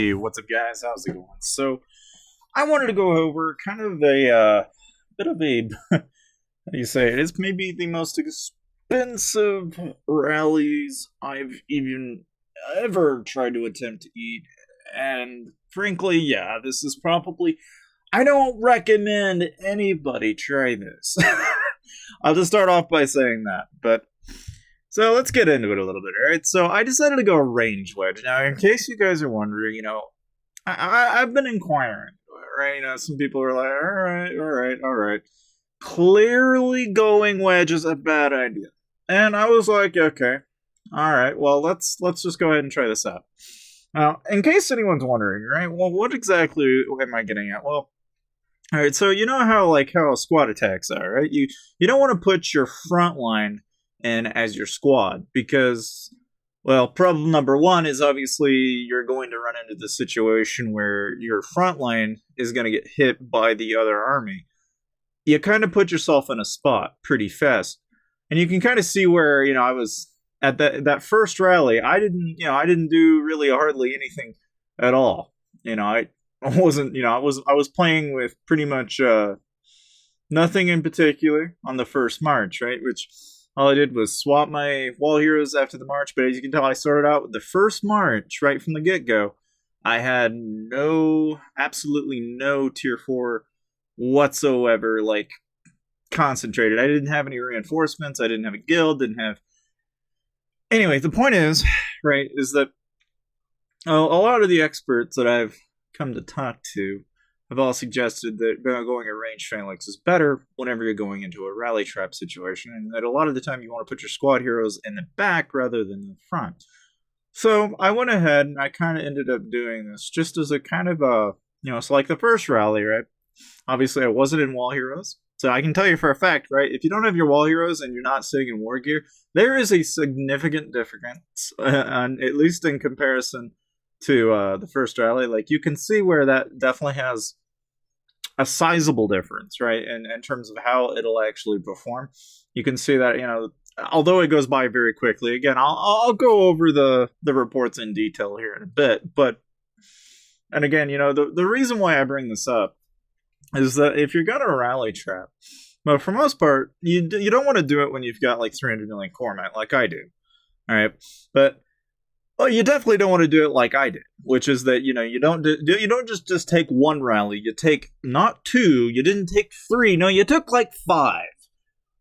Hey, what's up, guys? How's it going? So, I wanted to go over kind of a bit of a how do you say it? It's maybe the most expensive rallies I've even ever tried to attempt to eat, and frankly, yeah, this is probably. I don't recommend anybody try this. I'll just start off by saying that, but so let's get into it a little bit, alright? So I decided to go range wedge. Now, in case you guys are wondering, I've been inquiring, right? Some people are like, all right, all right, all right. Clearly, going wedge is a bad idea, and I was like, okay, all right. Well, let's just go ahead and try this out. Now, in case anyone's wondering, right? Well, what exactly am I getting at? Well, all right. So you know how squad attacks are, right? You don't want to put your front line in as your squad because well, problem number one is obviously you're going to run into the situation where your front line is going to get hit by the other army. You kind of put yourself in a spot pretty fast, and you can kind of see where I was at that first rally. I didn't do really hardly anything at all. I wasn't I was playing with pretty much nothing in particular on the first march, right? Which all I did was swap my wall heroes after the march, but as you can tell, I started out with the first march right from the get go. I had absolutely no tier 4 whatsoever, like concentrated. I didn't have any reinforcements, I didn't have a guild, didn't have. Anyway, the point is, right, is that a lot of the experts that I've come to talk to have all suggested that going a range phalanx is better whenever you're going into a rally trap situation, and that a lot of the time you want to put your squad heroes in the back rather than the front. So I went ahead and I kind of ended up doing this just as a kind of it's like the first rally, right? Obviously, I wasn't in wall heroes, so I can tell you for a fact, right? If you don't have your wall heroes and you're not sitting in war gear, there is a significant difference, at least in comparison to the first rally. Like you can see where that definitely has a sizable difference, right? In terms of how it'll actually perform. You can see that, although it goes by very quickly. Again, I'll go over the reports in detail here in a bit, but and again, the reason why I bring this up is that if you're gonna rally trap, well, for most part, you don't want to do it when you've got like 300 million core mat like I do. All right, but well, you definitely don't want to do it like I did, which is that you don't just take one rally. You take not two. You didn't take three. No, you took like five.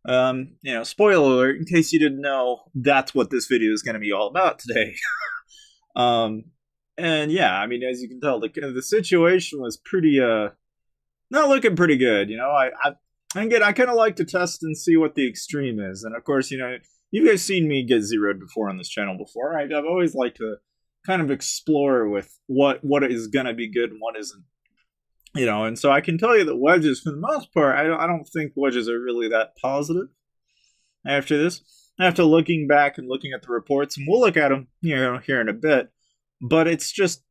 Spoiler alert, in case you didn't know, that's what this video is going to be all about today. And yeah, I mean, as you can tell, the situation was pretty not looking pretty good. I kind of like to test and see what the extreme is, and of course, you guys seen me get zeroed before on this channel before. I've always liked to kind of explore with what is gonna be good and what isn't. And so I can tell you that wedges, for the most part, I don't think wedges are really that positive. After this, after looking back and looking at the reports, and we'll look at them here in a bit. But it's just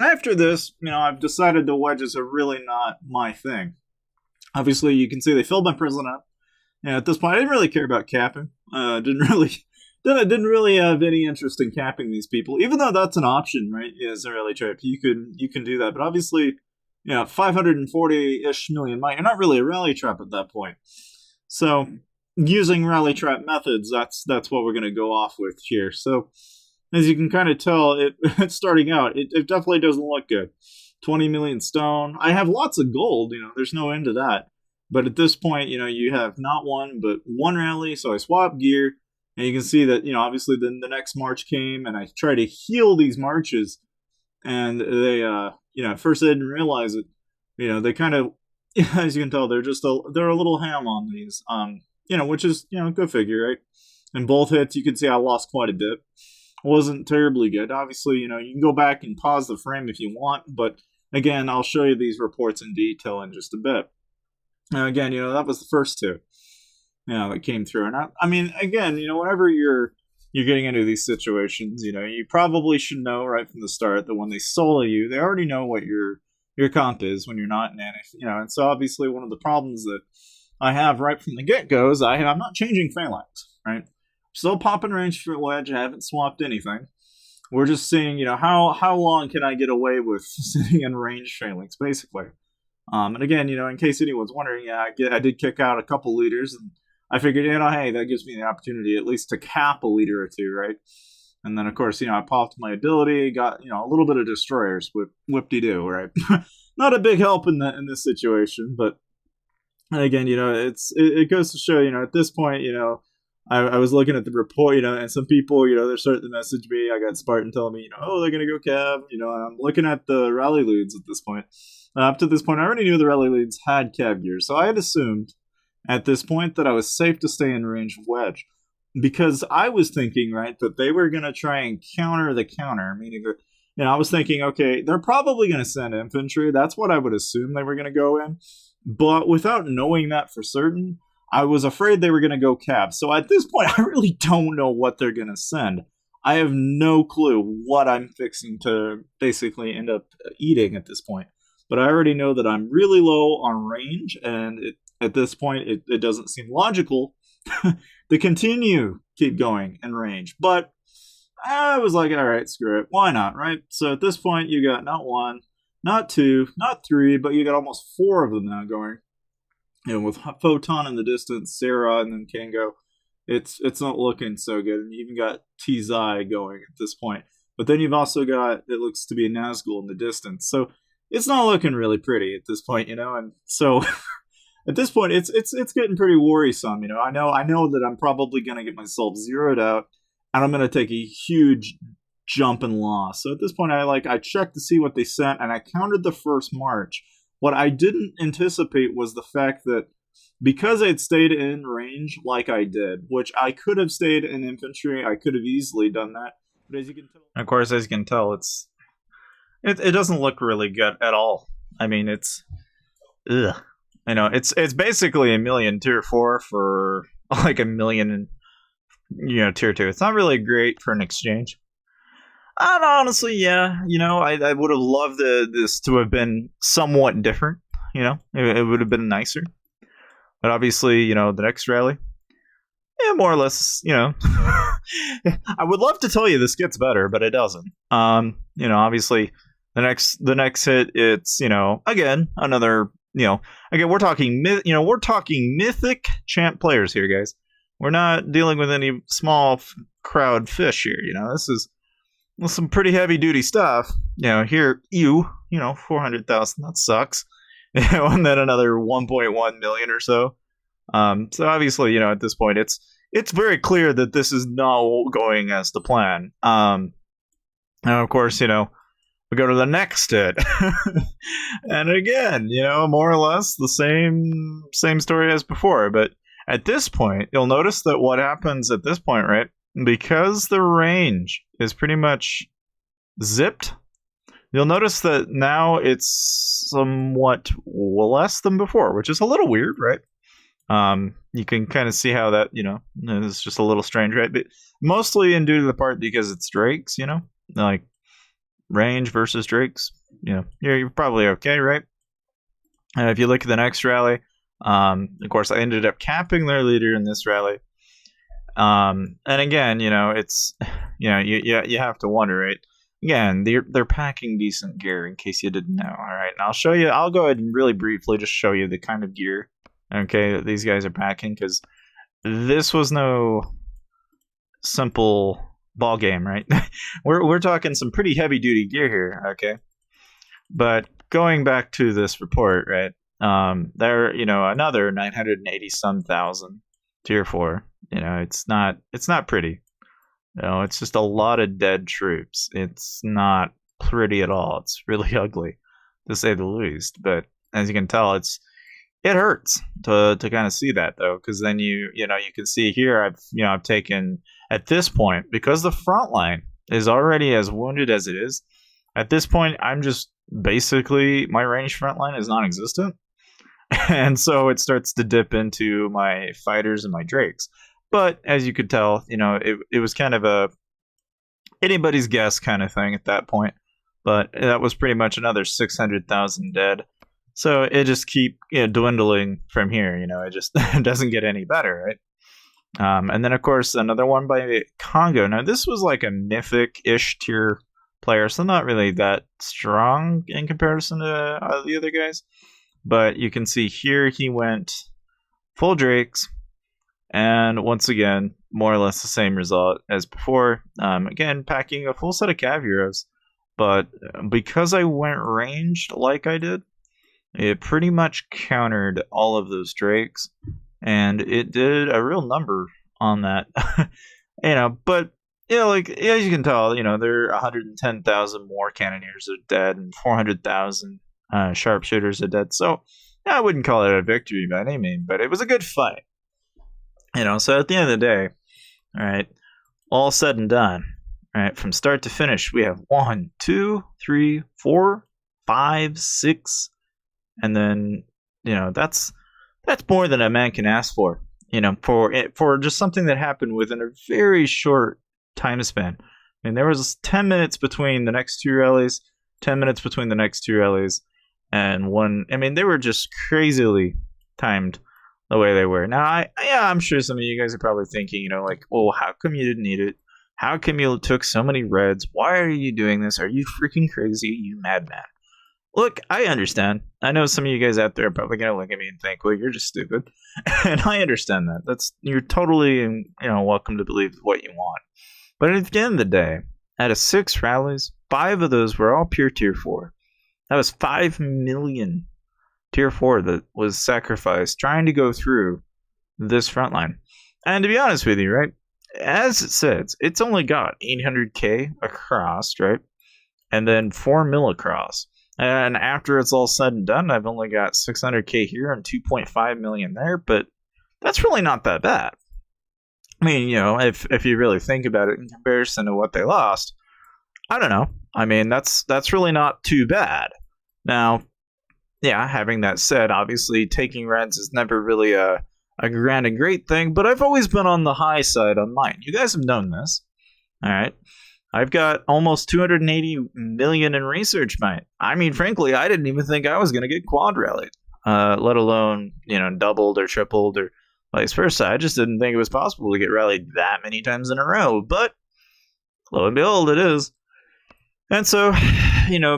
after this, I've decided the wedges are really not my thing. Obviously, you can see they filled my prison up. And at this point, I didn't really care about capping. Didn't really have any interest in capping these people, even though that's an option, right? As a rally trap, you can do that, but obviously, 540-ish million might. You're not really a rally trap at that point. So, using rally trap methods, that's what we're going to go off with here. So, as you can kind of tell, it's starting out. It definitely doesn't look good. 20 million stone. I have lots of gold. There's no end to that. But at this point, you have not one, but one rally. So I swapped gear, and you can see that, obviously then the next march came, and I tried to heal these marches, and they, at first I didn't realize it. They kind of, as you can tell, they're a little ham on these, which is, go figure, right? In both hits, you can see I lost quite a bit. Wasn't terribly good. Obviously, you can go back and pause the frame if you want, but again, I'll show you these reports in detail in just a bit. Again, that was the first two, that came through. And I mean, again, whenever you're getting into these situations, you probably should know right from the start that when they solo you, they already know what your comp is when you're not in any, and so obviously one of the problems that I have right from the get-go is I'm not changing phalanx, right? Still popping range for wedge, I haven't swapped anything. we're just seeing, how long can I get away with sitting in range phalanx, basically. And again, in case anyone's wondering, yeah, I did kick out a couple leaders, and I figured, hey, that gives me the opportunity at least to cap a leader or two, right? And then, of course, I popped my ability, got, a little bit of destroyers, whip-de-doo, right? Not a big help in this situation, but again, it goes to show, at this point, I was looking at the report, and some people, they're starting to message me. I got Spartan telling me, oh, they're going to go cab, and I'm looking at the rally leads at this point. Up to this point, I already knew the rally leads had cab gear, so I had assumed at this point that I was safe to stay in range of wedge. Because I was thinking, right, that they were going to try and counter the counter, meaning that, I was thinking, okay, they're probably going to send infantry. That's what I would assume they were going to go in. But without knowing that for certain, I was afraid they were going to go cab. So at this point, I really don't know what they're going to send. I have no clue what I'm fixing to basically end up eating at this point. But I already know that I'm really low on range, and at this point, it doesn't seem logical to keep going in range. But I was like, all right, screw it. Why not, right? So at this point, you got not one, not two, not three, but you got almost four of them now going. With Photon in the distance, Sarah, and then Kango, it's not looking so good. And you even got T-Zai going at this point. But then you've also got, it looks to be a Nazgul in the distance. So it's not looking really pretty at this point, and so at this point it's getting pretty worrisome. I know that I'm probably going to get myself zeroed out, and I'm going to take a huge jump in loss. So at this point, I checked to see what they sent, and I counted the first march. What I didn't anticipate was the fact that because I'd stayed in range like I did, which I could have stayed in infantry, I could have easily done that. But as you can tell, of course, as you can tell, it doesn't look really good at all. I mean, it's it's basically a million tier 4 for like a million tier 2. It's not really great for an exchange. And honestly, yeah, I would have loved this to have been somewhat different. It would have been nicer. But obviously, the next rally, yeah, more or less, I would love to tell you this gets better, but it doesn't. Obviously, the next hit, it's again another again we're talking mythic champ players here, guys. We're not dealing with any small crowd fish here. This is some pretty heavy duty stuff. Here 400,000, that sucks. And then another 1.1 million or so. So obviously, at this point, it's very clear that this is not going as the plan. And of course, we go to the next hit. And again, more or less the same story as before. But at this point, you'll notice that what happens at this point, right? Because the range is pretty much zipped, you'll notice that now it's somewhat less than before, which is a little weird, right? You can kind of see how that, is just a little strange, right? But mostly in due to the part because it's Drakes, like range versus Drakes, you're probably okay, right? And if you look at the next rally, of course, I ended up capping their leader in this rally. And again, it's, you have to wonder, right? Again, they're packing decent gear, in case you didn't know. All right, and I'll show you. I'll go ahead and really briefly just show you the kind of gear, okay, that these guys are packing, because this was no simple ball game, right? we're talking some pretty heavy duty gear here, okay. But going back to this report, right? There, another 980 some thousand tier 4. It's not pretty. It's just a lot of dead troops. It's not pretty at all. It's really ugly, to say the least. But as you can tell, it hurts to kind of see that, though, because then you can see here I've taken at this point, because the front line is already as wounded as it is. At this point, I'm just basically my range front line is non-existent, and so it starts to dip into my fighters and my Drakes. But as you could tell, it was kind of a anybody's guess kind of thing at that point. But that was pretty much another 600,000 dead. So it just keep dwindling from here. It just doesn't get any better, right? And then, of course, another one by Congo. Now, this was like a mythic-ish tier player, so not really that strong in comparison to the other guys. But you can see here he went full Drakes, and once again, more or less the same result as before. Again, packing a full set of Cav Heroes, but because I went ranged like I did, it pretty much countered all of those Drakes, and it did a real number on that. But like as you can tell, there are 110,000 more Cannoneers are dead and 400,000 sharpshooters are dead. So I wouldn't call it a victory by any means, but it was a good fight. So at the end of the day, all right, all said and done, all right, from start to finish, we have 1, 2, 3, 4, 5, 6, and then that's more than a man can ask for. For just something that happened within a very short time span. I mean, there was 10 minutes between the next two rallies, 10 minutes between the next two rallies, and one. I mean, they were just crazily timed the way they were. Now, I'm sure some of you guys are probably thinking, like, oh, how come you didn't need it? How come you took so many reds? Why are you doing this? Are you freaking crazy, you madman? Look, I understand. I know some of you guys out there are probably going to look at me and think, well, you're just stupid. And I understand that. You're totally, welcome to believe what you want. But at the end of the day, out of 6 rallies, 5 of those were all pure tier 4. That was 5 million tier 4 that was sacrificed trying to go through this front line. And to be honest with you, right, as it says, it's only got 800k across, right? And then 4 mil across. And after it's all said and done, I've only got 600k here and 2.5 million there, but that's really not that bad. I mean, if you really think about it in comparison to what they lost, I don't know. I mean, that's really not too bad. Now, yeah, having that said, obviously taking reds is never really a grand and great thing, but I've always been on the high side on mine. You guys have known this. All right. I've got almost 280 million in research might. I mean, frankly, I didn't even think I was going to get quad rallied, let alone, doubled or tripled or vice versa. I just didn't think it was possible to get rallied that many times in a row, but lo and behold, it is. And so,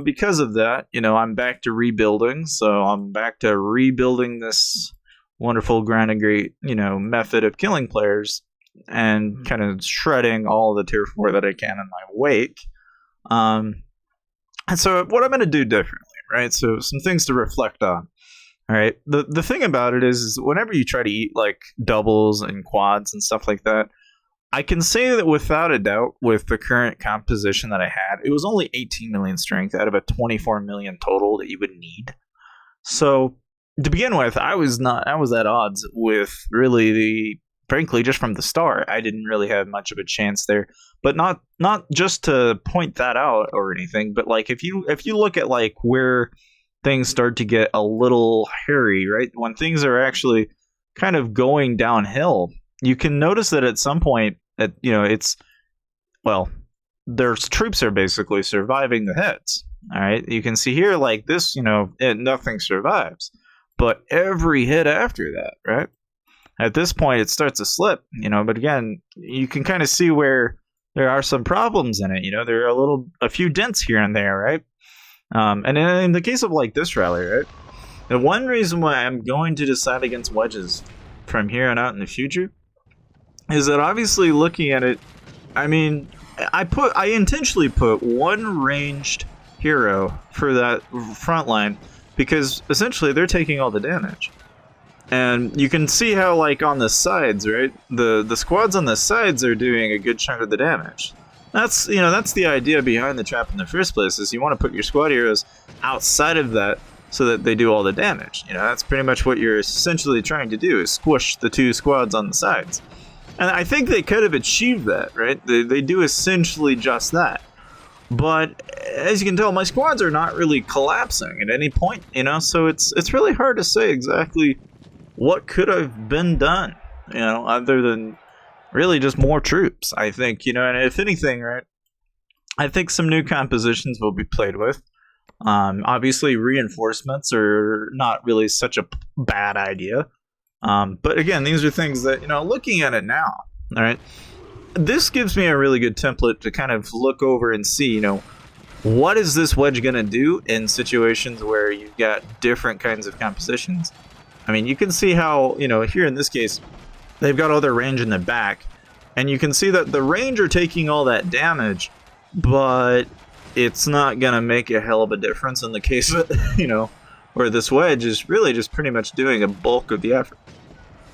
because of that, I'm back to rebuilding. So I'm back to rebuilding this wonderful grand and great, method of killing players and kind of shredding all the tier 4 that I can in my wake. And so what I'm going to do differently, right? So some things to reflect on. All right. The thing about it is whenever you try to eat like doubles and quads and stuff like that, I can say that without a doubt, with the current composition that I had, it was only 18 million strength out of a 24 million total that you would need. So to begin with, I was at odds with really frankly, just from the start, I didn't really have much of a chance there. But not just to point that out or anything, but like if you look at like where things start to get a little hairy, right? When things are actually kind of going downhill, you can notice that at some point, their troops are basically surviving the hits. All right, you can see here like this, nothing survives, but every hit after that, right? At this point, it starts to slip, but again, you can kind of see where there are some problems in it. There are a few dents here and there, right? And in the case of like this rally, right? The one reason why I'm going to decide against wedges from here on out in the future is that obviously looking at it, I mean, I intentionally put one ranged hero for that front line because essentially they're taking all the damage. And you can see how, like, on the sides, right? The squads on the sides are doing a good chunk of the damage. That's the idea behind the trap in the first place, is you want to put your squad heroes outside of that so that they do all the damage. That's pretty much what you're essentially trying to do, is squish the 2 squads on the sides. And I think they could have achieved that, right? They do essentially just that. But as you can tell, my squads are not really collapsing at any point, so it's really hard to say exactly what could have been done, other than really just more troops, I think, and if anything, right, I think some new compositions will be played with. Obviously, reinforcements are not really such a bad idea. But again, these are things that, looking at it now, all right, this gives me a really good template to kind of look over and see, what is this wedge going to do in situations where you've got different kinds of compositions. I mean, you can see how, here in this case, they've got all their range in the back, and you can see that the range are taking all that damage, but it's not going to make a hell of a difference in the case of, where this wedge is really just pretty much doing a bulk of the effort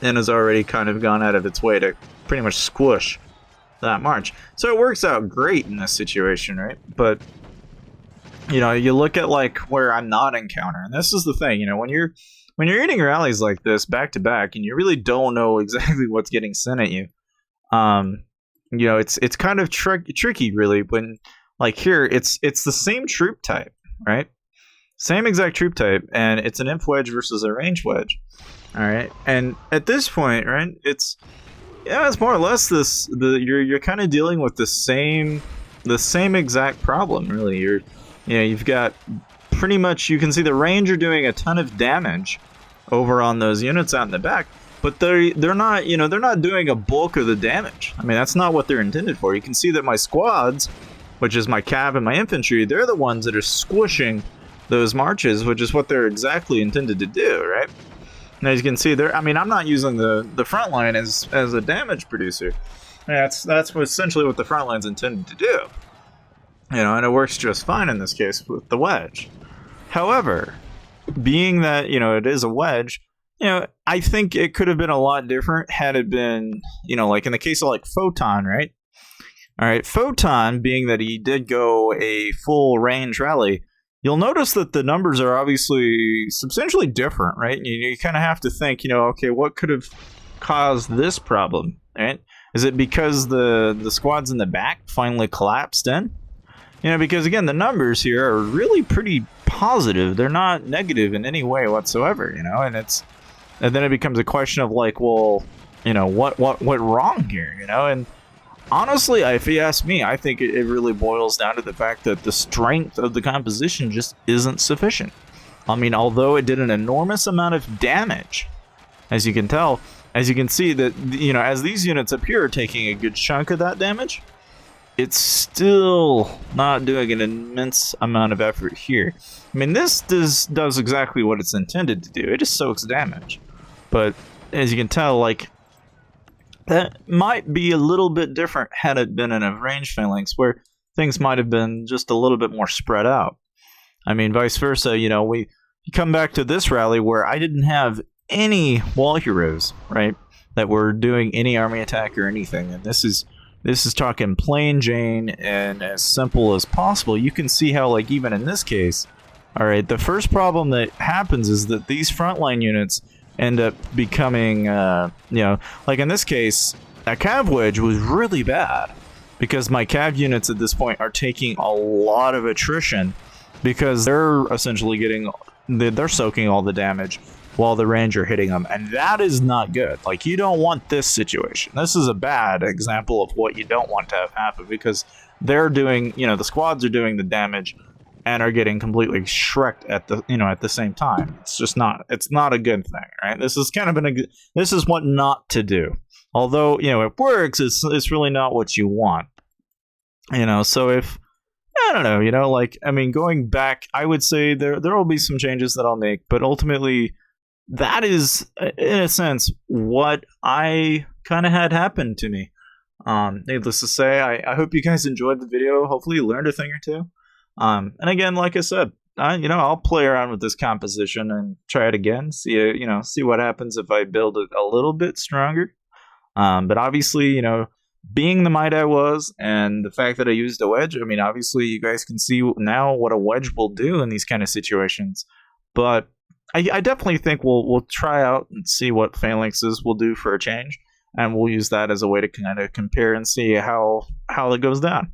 and has already kind of gone out of its way to pretty much squish that march. So it works out great in this situation, right? But, you look at like where I'm not in counter, and this is the thing, when you're eating rallies like this back to back and you really don't know exactly what's getting sent at you, it's kind of tricky really when, like here, it's the same troop type, right? Same exact troop type, and it's an imp wedge versus a range wedge. All right, and at this point, right, it's more or less you're kind of dealing with the same exact problem, really. You've got pretty much, you can see the range are doing a ton of damage over on those units out in the back, but they're not doing a bulk of the damage. I mean, that's not what they're intended for. You can see that my squads, which is my cav and my infantry, they're the ones that are squishing those marches, which is what they're exactly intended to do, right? And as you can see there, I mean, I'm not using the front line as a damage producer. That's essentially what the front line's intended to do. And it works just fine in this case with the wedge. However, being that, it is a wedge, I think it could have been a lot different had it been, like in the case of like Photon, right? All right, Photon, being that he did go a full range rally, you'll notice that the numbers are obviously substantially different, right? You kind of have to think, okay, what could have caused this problem, right? Is it because the squads in the back finally collapsed in? Because again, the numbers here are really pretty positive. They're not negative in any way whatsoever, and then it becomes a question of like, well, what went wrong here, and honestly, if you ask me, I think it really boils down to the fact that the strength of the composition just isn't sufficient. I mean, although it did an enormous amount of damage, as you can tell, as you can see that, as these units up here are taking a good chunk of that damage, it's still not doing an immense amount of effort here. I mean, this does exactly what it's intended to do. It just soaks damage. But as you can tell, like, that might be a little bit different had it been in a range phalanx where things might have been just a little bit more spread out. I mean, vice versa, we come back to this rally where I didn't have any wall heroes, right, that were doing any army attack or anything. And this is talking plain Jane and as simple as possible. You can see how, like, even in this case, all right, the first problem that happens is that these frontline units end up becoming, like in this case, that cav wedge was really bad because my cav units at this point are taking a lot of attrition because they're essentially they're soaking all the damage while the range are hitting them, and that is not good. Like, you don't want this situation. This is a bad example of what you don't want to have happen because they're doing, the squads are doing the damage and are getting completely shreked at the same time. It's just not. It's not a good thing, right? This is kind of this is what not to do. Although it works, it's really not what you want. So if I don't know, like, I mean, going back, I would say there will be some changes that I'll make, but ultimately, that is in a sense what I kind of had happen to me. Needless to say, I hope you guys enjoyed the video. Hopefully, you learned a thing or two. And again, like I said, I'll play around with this composition and try it again. See what happens if I build it a little bit stronger. But obviously, being the might I was, and the fact that I used a wedge, I mean, obviously, you guys can see now what a wedge will do in these kind of situations. But I definitely think we'll try out and see what phalanxes will do for a change, and we'll use that as a way to kind of compare and see how it goes down.